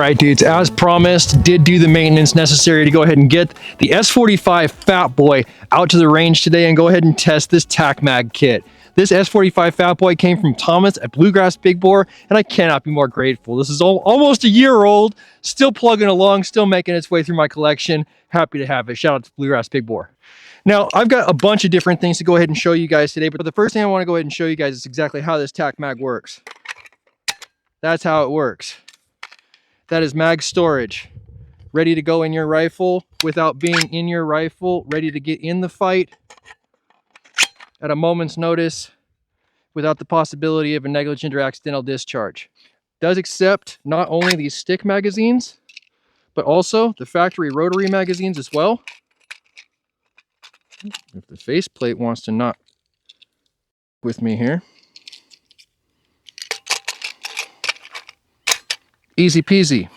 right, dudes, as promised, did do the maintenance necessary to go ahead and get the S45 FATBOY out to the range today and go ahead and test this TAC mag kit. This S45 FATBOY came from Thomas at Bluegrass Big Bore, and I cannot be more grateful. This is almost a year old, still plugging along, still making its way through my collection. Happy to have it. Shout out to Bluegrass Big Bore. Now, I've got a bunch of different things to go ahead and show you guys today, but the first thing I want to go ahead and show you guys is exactly how this TAC mag works. That's how it works. That is mag storage, ready to go in your rifle without being in your rifle, ready to get in the fight at a moment's notice without the possibility of a negligent or accidental discharge. Does accept not only these stick magazines, but also the factory rotary magazines as well. If the faceplate wants to not with me here. Easy peasy.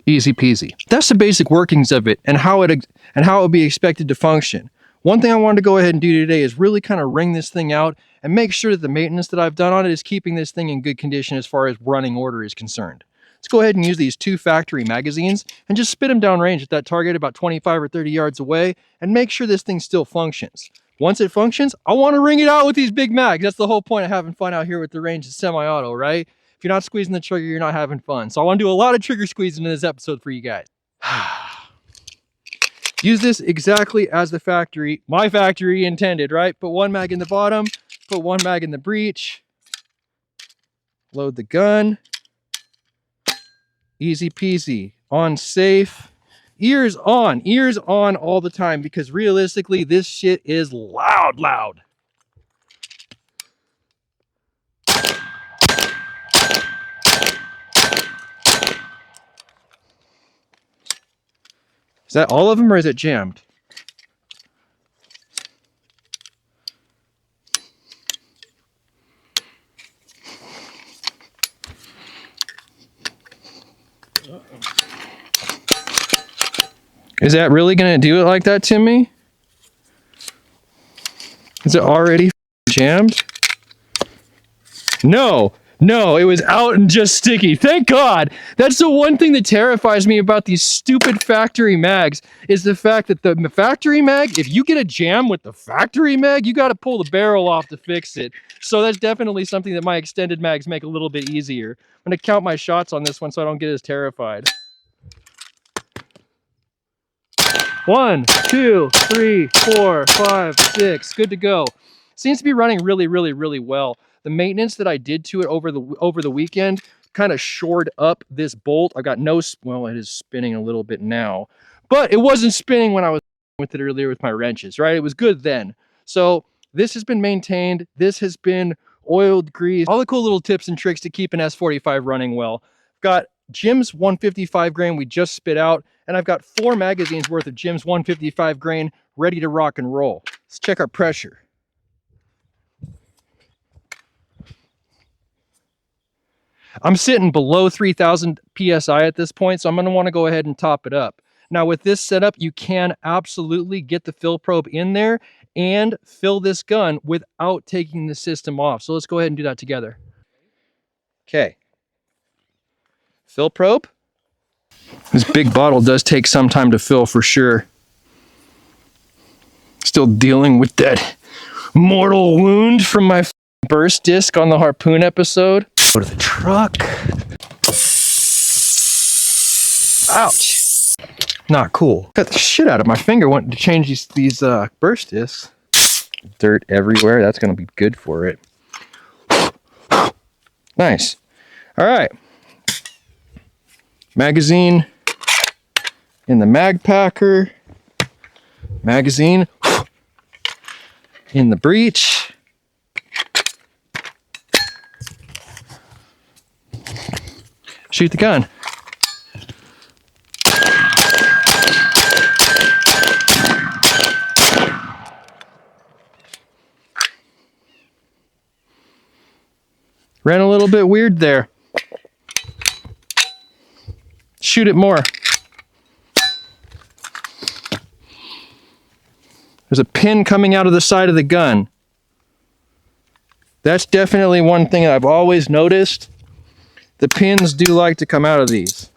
Easy peasy. That's the basic workings of it and how it would be expected to function. One thing I wanted to go ahead and do today is really kind of wring this thing out and make sure that the maintenance that I've done on it is keeping this thing in good condition as far as running order is concerned. Let's go ahead and use these two factory magazines and just spit them down range at that target about 25 or 30 yards away and make sure this thing still functions. Once it functions, I want to wring it out with these big mags. That's the whole point of having fun out here with the range of semi-auto, right? If you're not squeezing the trigger, you're not having fun. So I want to do a lot of trigger squeezing in this episode for you guys. Use this exactly as my factory intended, right? Put one mag in the bottom, put one mag in the breech, load the gun, easy peasy, on safe, ears on all the time, because realistically, this shit is loud. Is that all of them or is it jammed? Is that really gonna do it like that to me? Is it already jammed? No, it was out and just sticky. Thank God. That's the one thing that terrifies me about these stupid factory mags is the fact that the factory mag, if you get a jam with the factory mag, you got to pull the barrel off to fix it. So that's definitely something that my extended mags make a little bit easier. I'm going to count my shots on this one so I don't get as terrified. 1, 2, 3, 4, 5, 6. Good to go. Seems to be running really well. The maintenance that I did to it over the weekend kind of shored up this bolt. I got well, it is spinning a little bit now, but it wasn't spinning when I was with it earlier with my wrenches, right? It was good then. So this has been maintained. This has been oiled, greased, all the cool little tips and tricks to keep an S45 running well. I've got Jim's 155 grain we just spit out, and I've got 4 magazines worth of Jim's 155 grain ready to rock and roll. Let's check our pressure. I'm sitting below 3,000 PSI at this point, so I'm going to want to go ahead and top it up. Now with this setup, you can absolutely get the fill probe in there and fill this gun without taking the system off. So let's go ahead and do that together. Okay. Fill probe. This big bottle does take some time to fill for sure. Still dealing with that mortal wound from my burst disc on the harpoon episode. Go to the truck. Ouch. Not cool. Got the shit out of my finger wanting to change these burst discs. Dirt everywhere. That's going to be good for it. Nice. All right. Magazine in the mag packer. Magazine in the breech. Shoot the gun. Ran a little bit weird there. Shoot it more. There's a pin coming out of the side of the gun. That's definitely one thing that I've always noticed. the pins do like to come out of these.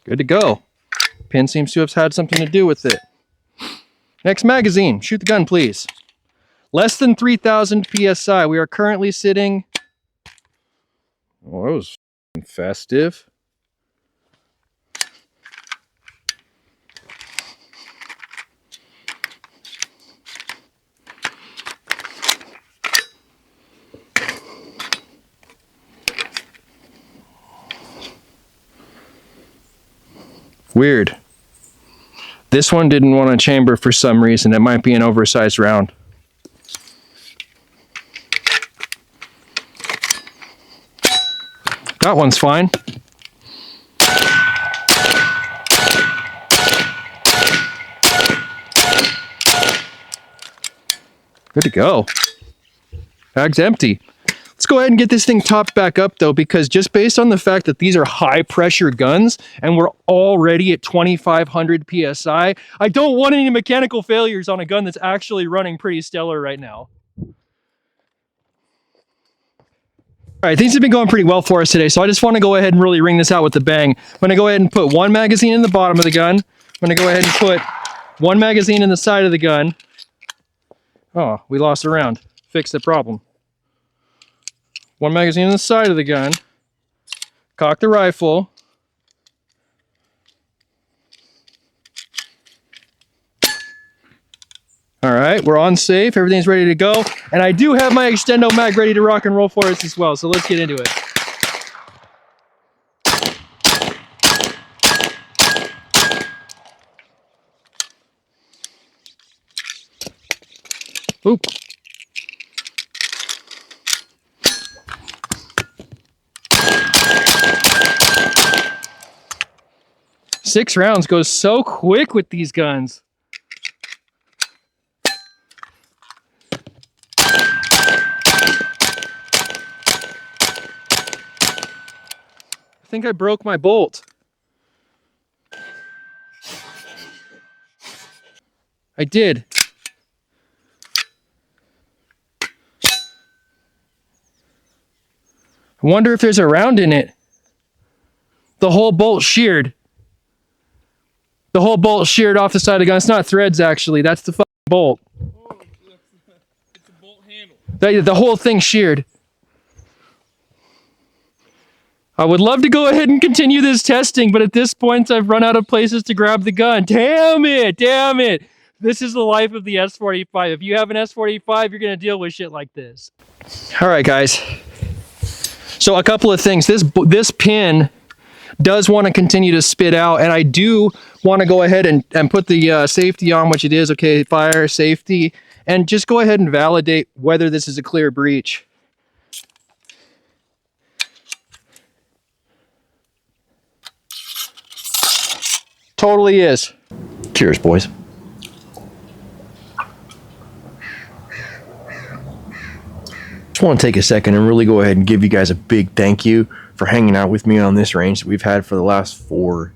Good to go. Pin seems to have had something to do with it. Next magazine. Shoot the gun, please. Less than 3,000 PSI. We are currently sitting... Oh, that was festive. Weird. This one didn't want a chamber for some reason. It might be an oversized round. That one's fine. Good to go. Bag's empty. Let's go ahead and get this thing topped back up though, because just based on the fact that these are high pressure guns and we're already at 2,500 PSI, I don't want any mechanical failures on a gun that's actually running pretty stellar right now. All right, things have been going pretty well for us today, so I just want to go ahead and really ring this out with a bang. I'm going to go ahead and put one magazine in the bottom of the gun. I'm going to go ahead and put one magazine in the side of the gun. Oh, we lost a round. Fix the problem. One magazine on the side of the gun. Cock the rifle. All right, we're on safe. Everything's ready to go. And I do have my extendo mag ready to rock and roll for us as well. So let's get into it. Oop. Six rounds goes so quick with these guns. I think I broke my bolt. I did. I wonder if there's a round in it. The whole bolt sheared. The whole bolt sheared off the side of the gun. It's not threads, actually. That's the fucking bolt. Oh, it's a bolt handle. The whole thing sheared. I would love to go ahead and continue this testing, but at this point, I've run out of places to grab the gun. Damn it! Damn it! This is the life of the S45. If you have an S45, you're going to deal with shit like this. All right, guys. So a couple of things. This pin does want to continue to spit out, and I do want to go ahead and put the safety on, which it is. Okay, fire, safety, and just go ahead and validate whether this is a clear breach. Totally is. Cheers, boys. Just want to take a second and really go ahead and give you guys a big thank you for hanging out with me on this range that we've had for the last 4+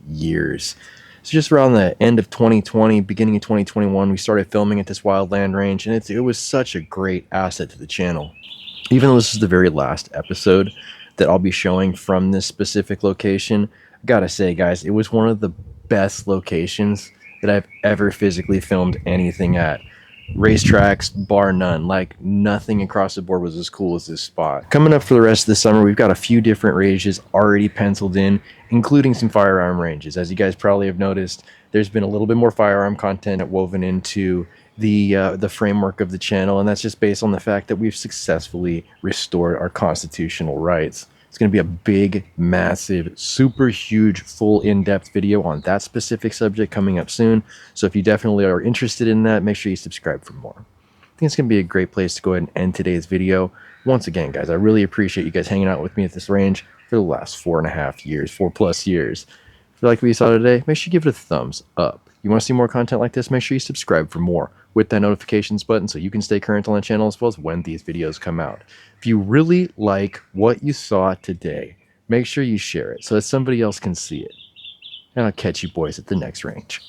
years. So just around the end of 2020, beginning of 2021, we started filming at this wildland range, and it was such a great asset to the channel. Even though this is the very last episode that I'll be showing from this specific location, I gotta say, guys, it was one of the best locations that I've ever physically filmed anything at. Racetracks, bar none. Like, nothing across the board was as cool as this spot. Coming up for the rest of the summer, we've got a few different ranges already penciled in, including some firearm ranges. As you guys probably have noticed, there's been a little bit more firearm content woven into the framework of the channel, and that's just based on the fact that we've successfully restored our constitutional rights. It's going to be a big, massive, super huge, full in-depth video on that specific subject coming up soon. So if you definitely are interested in that, make sure you subscribe for more. I think it's going to be a great place to go ahead and end today's video. Once again, guys, I really appreciate you guys hanging out with me at this range for the last 4+ years. If you like what you saw today, make sure you give it a thumbs up. You want to see more content like this, make sure you subscribe for more with that notifications button so you can stay current on the channel as well as when these videos come out. If you really like what you saw today, make sure you share it so that somebody else can see it. and I'll catch you boys at the next range.